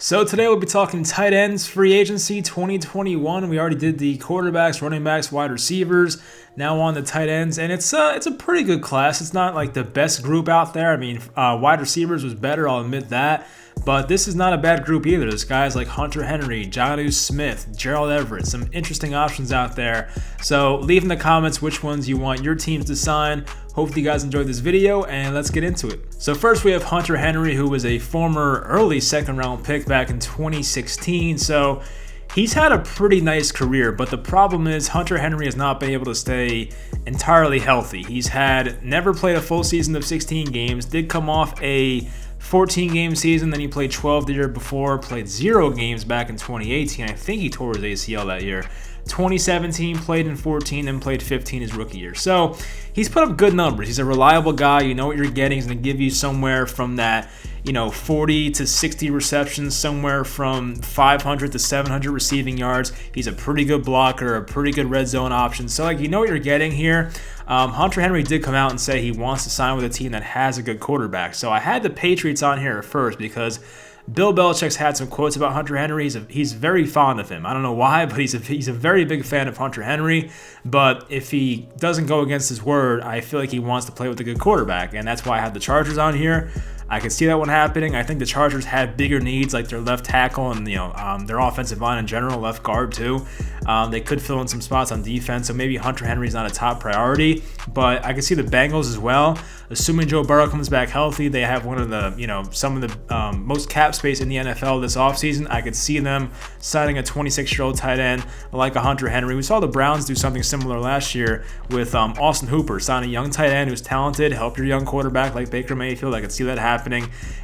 So today we'll be talking tight ends, free agency 2021. We already did the quarterbacks, running backs, wide receivers. Now on the tight ends, and it's a pretty good class. It's not like the best group out there. I mean, wide receivers was better, I'll admit that. But this is not a bad group either. There's guys like Hunter Henry, Jonnu Smith, Gerald Everett, some interesting options out there. So leave in the comments which ones you want your teams to sign. Hopefully you guys enjoyed this video, and let's get into it. So first we have Hunter Henry, who was a former early second round pick back in 2016. So he's had a pretty nice career, but the problem is Hunter Henry has not been able to stay entirely healthy. He's never played a full season of 16 games, did come off a 14-game season, then he played 12 the year before, played 0 games back in 2018. I think he tore his ACL that year. 2017, played in 14, then played 15 his rookie year. So he's put up good numbers. He's a reliable guy. You know what you're getting. He's going to give you somewhere from that, 40 to 60 receptions, somewhere from 500 to 700 receiving yards. He's a pretty good blocker, a pretty good red zone option. So, you know what you're getting here. Hunter Henry did come out and say he wants to sign with a team that has a good quarterback. So I had the Patriots on here at first because Bill Belichick's had some quotes about Hunter Henry. He's very fond of him. I don't know why, but he's a very big fan of Hunter Henry. But if he doesn't go against his word, I feel like he wants to play with a good quarterback, and that's why I have the Chargers on here. I can see that one happening. I think the Chargers have bigger needs, like their left tackle and their offensive line in general, left guard too. They could fill in some spots on defense, so maybe Hunter Henry's not a top priority. But I can see the Bengals as well. Assuming Joe Burrow comes back healthy, they have one of the some of the most cap space in the NFL this offseason. I could see them signing a 26-year-old tight end like a Hunter Henry. We saw the Browns do something similar last year with Austin Hooper, sign a young tight end who's talented, help your young quarterback like Baker Mayfield. I could see that happening.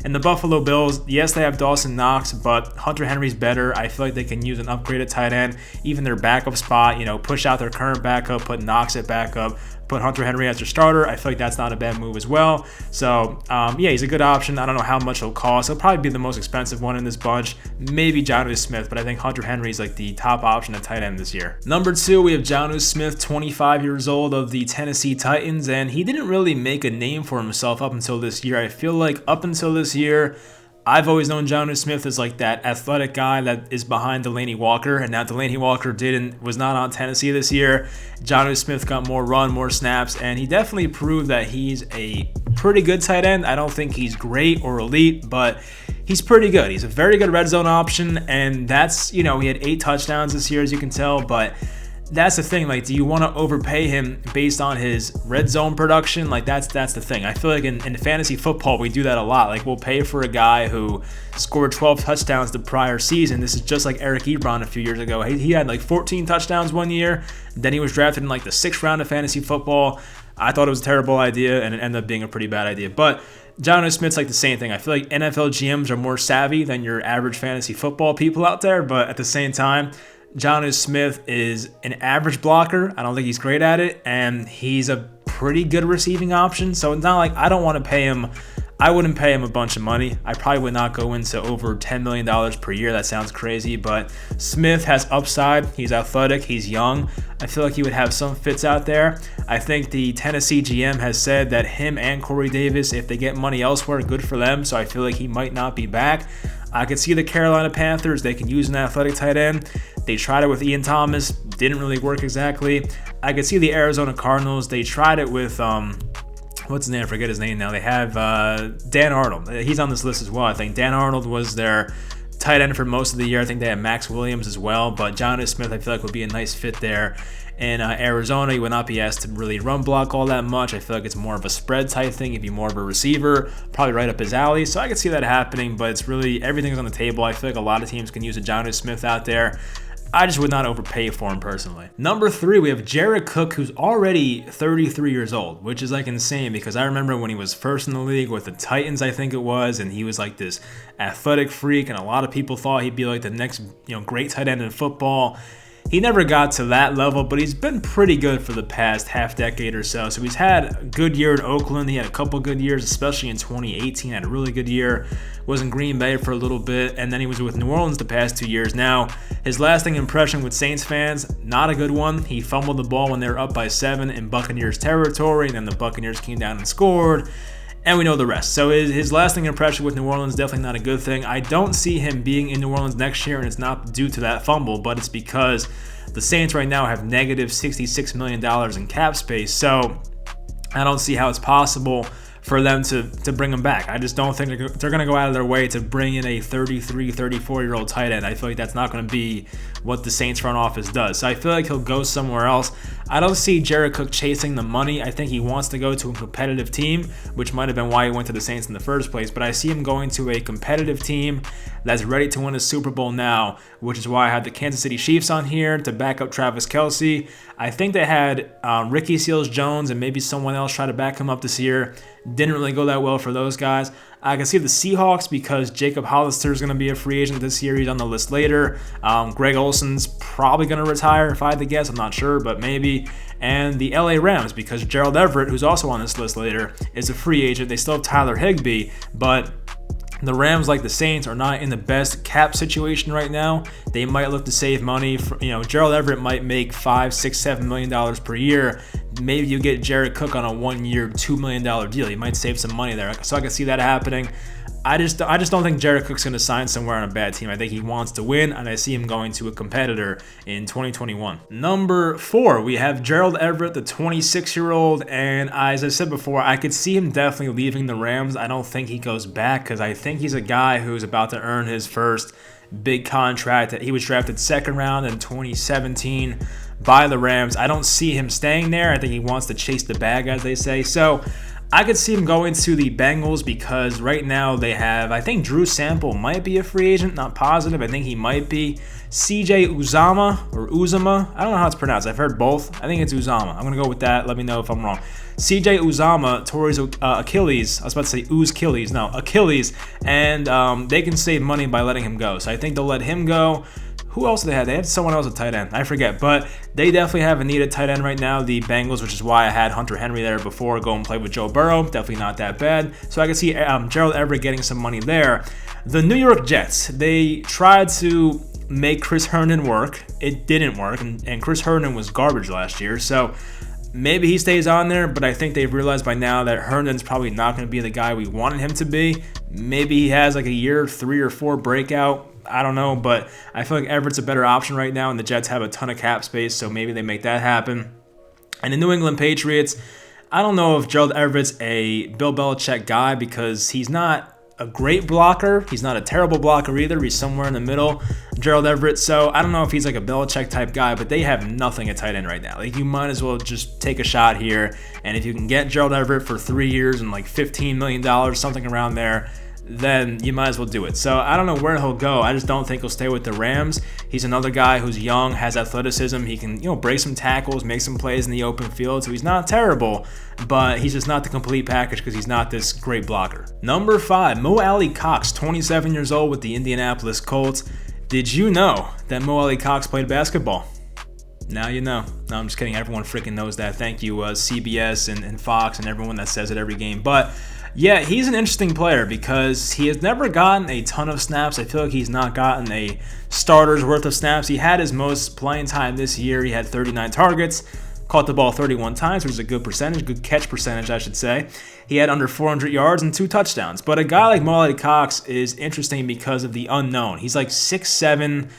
And the Buffalo Bills, yes, they have Dawson Knox, but Hunter Henry's better. I feel like they can use an upgraded tight end, even their backup spot, push out their current backup, put Knox at backup, put Hunter Henry as their starter. I feel like that's not a bad move as well. So, he's a good option. I don't know how much he'll cost. He'll probably be the most expensive one in this bunch. Maybe Jonnu Smith, but I think Hunter Henry is like the top option at tight end this year. Number 2, we have Jonnu Smith, 25 years old, of the Tennessee Titans, and he didn't really make a name for himself up until this year. I feel like up until this year, I've always known Jonnu Smith as like that athletic guy that is behind Delanie Walker, and now Delanie Walker was not on Tennessee this year. Jonnu Smith got more run, more snaps, and he definitely proved that he's a pretty good tight end. I don't think he's great or elite, but he's pretty good. He's a very good red zone option, and that's, he had 8 touchdowns this year, as you can tell, but that's the thing. Do you want to overpay him based on his red zone production? That's the thing. I feel like in fantasy football, we do that a lot. We'll pay for a guy who scored 12 touchdowns the prior season. This is just like Eric Ebron a few years ago. He had 14 touchdowns one year. Then he was drafted in the 6th round of fantasy football. I thought it was a terrible idea, and it ended up being a pretty bad idea. But Jonnu Smith's the same thing. I feel like NFL GMs are more savvy than your average fantasy football people out there, but at the same time, Jonnu Smith is an average blocker. I don't think he's great at it, and he's a pretty good receiving option. So it's not like I don't want to pay him. I wouldn't pay him a bunch of money. I probably would not go into over $10 million per year. That sounds crazy, but Smith has upside. He's athletic. He's young. I feel like he would have some fits out there. I think the Tennessee GM has said that him and Corey Davis, if they get money elsewhere, good for them. So I feel like he might not be back. I could see the Carolina Panthers. They can use an athletic tight end. They tried it with Ian Thomas. Didn't really work exactly. I could see the Arizona Cardinals. They tried it with, what's his name? I forget his name now. They have Dan Arnold. He's on this list as well. I think Dan Arnold was their tight end for most of the year. I think they have Max Williams as well. But Jonnu Smith, I feel like, would be a nice fit there. In Arizona, he would not be asked to really run block all that much. I feel like it's more of a spread type thing. He'd be more of a receiver, probably right up his alley. So I could see that happening, but it's really, everything's on the table. I feel like a lot of teams can use a Jonnu Smith out there. I just would not overpay for him personally. Number 3, we have Jared Cook, who's already 33 years old, which is insane because I remember when he was first in the league with the Titans, I think it was, and he was this athletic freak, and a lot of people thought he'd be the next great tight end in football. He never got to that level, but he's been pretty good for the past half decade or so. So he's had a good year in Oakland. He had a couple good years, especially in 2018. Had a really good year. Was in Green Bay for a little bit, and then he was with New Orleans the past 2 years. Now, his lasting impression with Saints fans, not a good one. He fumbled the ball when they were up by 7 in Buccaneers territory, and then the Buccaneers came down and scored. And we know the rest. So his lasting impression with New Orleans definitely not a good thing. I don't see him being in New Orleans next year, and it's not due to that fumble, but it's because the Saints right now have negative $66 million in cap space. So I don't see how it's possible for them to bring him back. I just don't think they're going to go out of their way to bring in a 33, 34-year-old tight end. I feel like that's not going to be what the Saints front office does. So I feel like he'll go somewhere else. I don't see Jared Cook chasing the money. I think he wants to go to a competitive team, which might have been why he went to the Saints in the first place. But I see him going to a competitive team that's ready to win a Super Bowl now, which is why I had the Kansas City Chiefs on here to back up Travis Kelce. I think they had Ricky Seals-Jones and maybe someone else try to back him up this year. Didn't really go that well for those guys. I can see the Seahawks because Jacob Hollister is going to be a free agent this year. He's on the list later. Greg Olson's probably going to retire if I had to guess. I'm not sure, but maybe. And the LA Rams because Gerald Everett, who's also on this list later, is a free agent. They still have Tyler Higbee, but the Rams, like the Saints, are not in the best cap situation right now. They might look to save money. Gerald Everett might make $5, $6, $7 million per year. Maybe you get Jared Cook on a 1-year, $2 million deal. He might save some money there. So I can see that happening. I just don't think Jared Cook's going to sign somewhere on a bad team. I think he wants to win, and I see him going to a competitor in 2021. Number 4, we have Gerald Everett, the 26-year-old, and as I said before, I could see him definitely leaving the Rams. I don't think he goes back because I think he's a guy who's about to earn his first big contract. He was drafted second round in 2017 by the Rams. I don't see him staying there. I think he wants to chase the bag, as they say. So I could see him going to the Bengals because right now they have, I think Drew Sample might be a free agent, not positive. I think he might be. CJ Uzama, I don't know how it's pronounced. I've heard both. I think it's Uzama. I'm going to go with that. Let me know if I'm wrong. CJ Uzama tore his Achilles. I was about to say Achilles. No, Achilles. And they can save money by letting him go. So I think they'll let him go. Who else do they have? They have someone else at tight end. I forget. But they definitely have a needed tight end right now, the Bengals, which is why I had Hunter Henry there before. Go and play with Joe Burrow. Definitely not that bad. So I can see Gerald Everett getting some money there. The New York Jets, they tried to make Chris Herndon work. It didn't work. And Chris Herndon was garbage last year. So maybe he stays on there, but I think they've realized by now that Herndon's probably not going to be the guy we wanted him to be. Maybe he has like a year 3 or 4 breakout. I don't know, but I feel like Everett's a better option right now, and the Jets have a ton of cap space, so maybe they make that happen. And the New England Patriots, I don't know if Gerald Everett's a Bill Belichick guy because he's not a great blocker. He's not a terrible blocker either. He's somewhere in the middle, Gerald Everett. So I don't know if he's like a Belichick type guy, but they have nothing at tight end right now. Like, you might as well just take a shot here. And if you can get Gerald Everett for 3 years and like $15 million, something around there, then you might as well do it. So I don't know where he'll go. I just don't think he'll stay with the Rams. He's another guy who's young, has athleticism. He can, break some tackles, make some plays in the open field. So he's not terrible, but he's just not the complete package because he's not this great blocker. Number 5, Mo alie-Cox, 27 years old with the Indianapolis Colts. Did you know that Mo alie-Cox played basketball? Now you know. No, I'm just kidding. Everyone freaking knows that. Thank you, CBS and Fox and everyone that says it every game. But yeah, he's an interesting player because he has never gotten a ton of snaps. I feel like he's not gotten a starter's worth of snaps. He had his most playing time this year. He had 39 targets, caught the ball 31 times, which is a good percentage, good catch percentage, I should say. He had under 400 yards and 2 touchdowns. But a guy like Mo alie-Cox is interesting because of the unknown. He's like 6'7",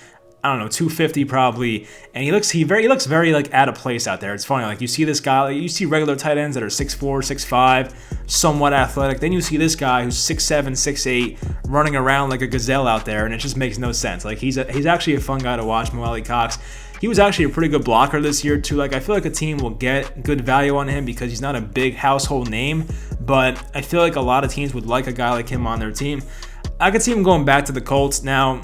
250 probably, and he looks very like out of place out there. It's funny, like you see this guy, like you see regular tight ends that are 6'4", 6'5", somewhat athletic. Then you see this guy who's 6'7", 6'8", running around like a gazelle out there, and it just makes no sense. Like he's actually a fun guy to watch, Mo alie-Cox. He was actually a pretty good blocker this year too. Like I feel like a team will get good value on him because he's not a big household name, but I feel like a lot of teams would like a guy like him on their team. I could see him going back to the Colts now.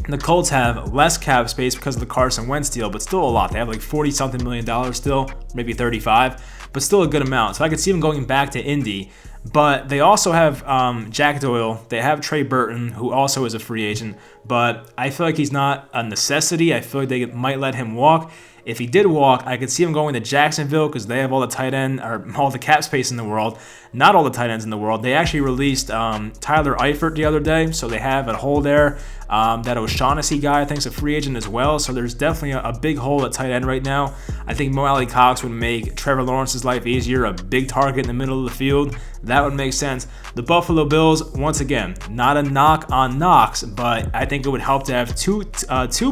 The Colts have less cap space because of the Carson Wentz deal, but still a lot. They have like $40-something million still, maybe 35, but still a good amount. So I could see them going back to Indy. But they also have Jack Doyle. They have Trey Burton, who also is a free agent. But I feel like he's not a necessity. I feel like they might let him walk. If he did walk, I could see him going to Jacksonville because they have all the tight end or all the cap space in the world. Not all the tight ends in the world. They actually released Tyler Eifert the other day, so they have a hole there. That O'Shaughnessy guy, I think, is a free agent as well. So there's definitely a big hole at tight end right now. I think Mollie Cox would make Trevor Lawrence's life easier. A big target in the middle of the field. That would make sense. The Buffalo Bills, once again, not a knock on Knox, but I think it would help to have two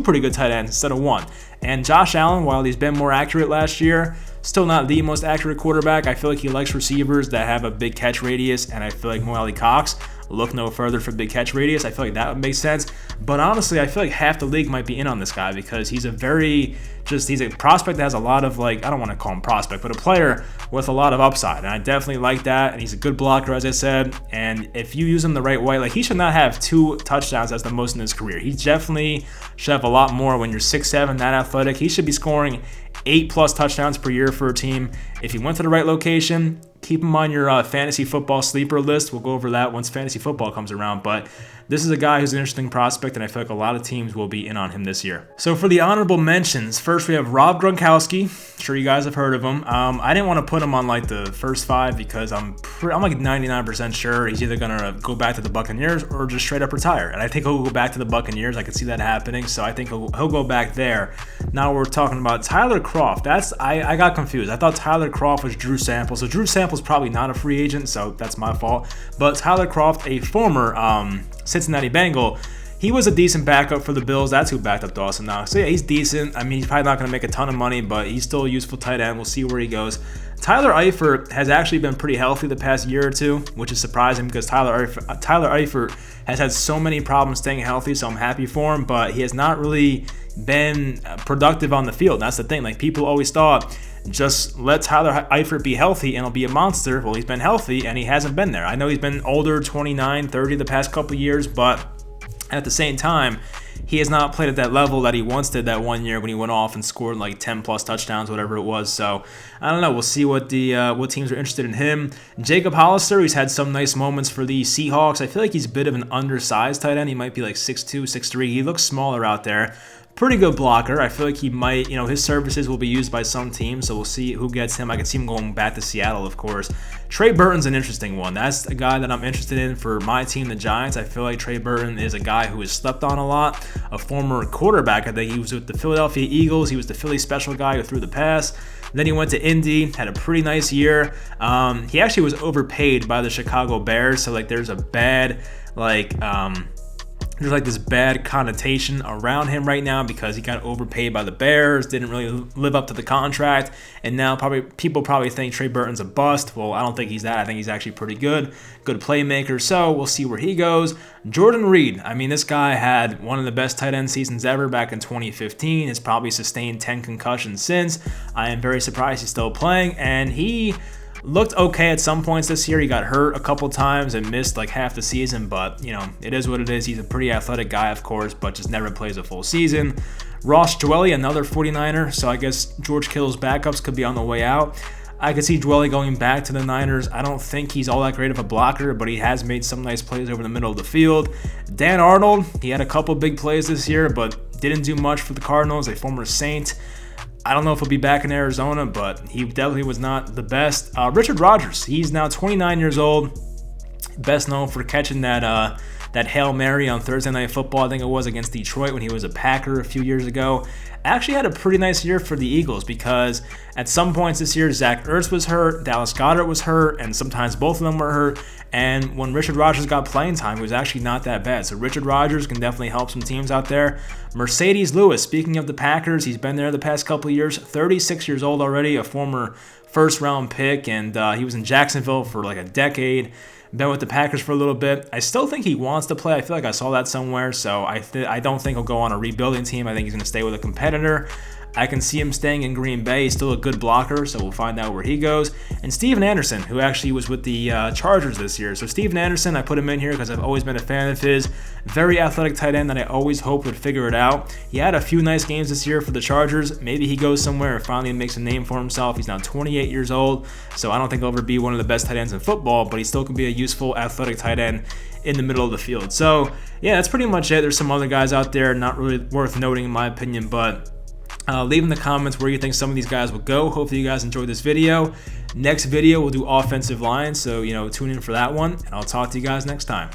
pretty good tight ends instead of one. And Josh Allen, while he's been more accurate last year, still not the most accurate quarterback. I feel like he likes receivers that have a big catch radius, and I feel like Mollie Cox, look no further for big catch radius. I feel like that would make sense. But honestly, I feel like half the league might be in on this guy because he's a prospect that has a lot of, like, I don't want to call him prospect, but a player with a lot of upside. And I definitely like that. And he's a good blocker, as I said. And if you use him the right way, like, he should not have 2 touchdowns as the most in his career. He definitely should have a lot more. When you're 6'7", that athletic, he should be scoring 8+ touchdowns per year for a team. If he went to the right location, keep him on your fantasy football sleeper list. We'll go over that once fantasy football comes around. But this is a guy who's an interesting prospect, and I feel like a lot of teams will be in on him this year. So for the honorable mentions, first we have Rob Gronkowski. Sure, you guys have heard of him. I didn't want to put him on like the first 5 because I'm like 99% sure he's either gonna go back to the Buccaneers or just straight up retire. And I think he'll go back to the Buccaneers. I could see that happening. So I think he'll go back there. Now we're talking about Tyler Kroft. I got confused. I thought Tyler Kroft was Drew Sample. So Drew Sample's probably not a free agent, so that's my fault. But Tyler Kroft, a former Cincinnati Bengal, he was a decent backup for the Bills. That's who backed up Dawson Knox. So yeah, he's decent. I mean, he's probably not going to make a ton of money, but he's still a useful tight end. We'll see where he goes. Tyler Eifert has actually been pretty healthy the past year or two, which is surprising because Tyler Eifert has had so many problems staying healthy, so I'm happy for him, but he has not really been productive on the field. That's the thing. Like, people always thought, just let Tyler Eifert be healthy and he'll be a monster. Well, he's been healthy and he hasn't been there. I know he's been older, 29, 30 the past couple of years, but at the same time, he has not played at that level that he once did that one year when he went off and scored like 10+ touchdowns, whatever it was. So I don't know. We'll see what teams are interested in him. Jacob Hollister, he's had some nice moments for the Seahawks. I feel like he's a bit of an undersized tight end. He might be like 6'2", 6'3". He looks smaller out there. Pretty good blocker. I feel like he might, his services will be used by some teams, so we'll see who gets him. I can see him going back to Seattle, of course. Trey Burton's an interesting one. That's a guy that I'm interested in for my team, the Giants. I feel like Trey Burton is a guy who is slept on a lot. A former quarterback. I think he was with the Philadelphia Eagles. He was the Philly special guy who threw the pass. Then he went to Indy, had a pretty nice year. He actually was overpaid by the Chicago Bears, so like there's a bad there's like this bad connotation around him right now because he got overpaid by the Bears, didn't really live up to the contract, and now people probably think Trey Burton's a bust. Well, I don't think he's that. I think he's actually pretty good playmaker, so we'll see where he goes. Jordan Reed, I mean, this guy had one of the best tight end seasons ever back in 2015. He's probably sustained 10 concussions since. I am very surprised he's still playing, and he looked okay at some points this year. He got hurt a couple times and missed like half the season, but it is what it is. He's a pretty athletic guy, of course, but just never plays a full season. Ross Dwelley, another 49er, so I guess George Kittle's backups could be on the way out. I could see Dwelley going back to the Niners. I don't think he's all that great of a blocker, but he has made some nice plays over the middle of the field. Dan Arnold, he had a couple big plays this year, but didn't do much for the Cardinals, a former Saint. I don't know if he'll be back in Arizona, but he definitely was not the best. Richard Rodgers, he's now 29 years old, best known for catching that Hail Mary on Thursday Night Football, I think it was, against Detroit when he was a Packer a few years ago. Actually had a pretty nice year for the Eagles because at some points this year, Zach Ertz was hurt, Dallas Goedert was hurt, and sometimes both of them were hurt. And when Richard Rodgers got playing time, he was actually not that bad. So Richard Rodgers can definitely help some teams out there. Mercedes Lewis, speaking of the Packers, he's been there the past couple of years, 36 years old already, a former first-round pick, and he was in Jacksonville for like a decade. Been with the Packers for a little bit. I still think he wants to play. I feel like I saw that somewhere, so I don't think he'll go on a rebuilding team. I think he's going to stay with a competitor. I can see him staying in Green Bay. He's still a good blocker, so we'll find out where he goes. And Steven Anderson, who actually was with the Chargers this year. So Steven Anderson, I put him in here because I've always been a fan of his. Very athletic tight end that I always hoped would figure it out. He had a few nice games this year for the Chargers. Maybe he goes somewhere and finally makes a name for himself. He's now 28 years old, so I don't think he'll ever be one of the best tight ends in football, but he still can be a useful athletic tight end in the middle of the field. So, yeah, that's pretty much it. There's some other guys out there, not really worth noting in my opinion, but Leave in the comments where you think some of these guys will go. Hopefully you guys enjoyed this video. Next video, we'll do offensive line, so tune in for that one, and I'll talk to you guys next time.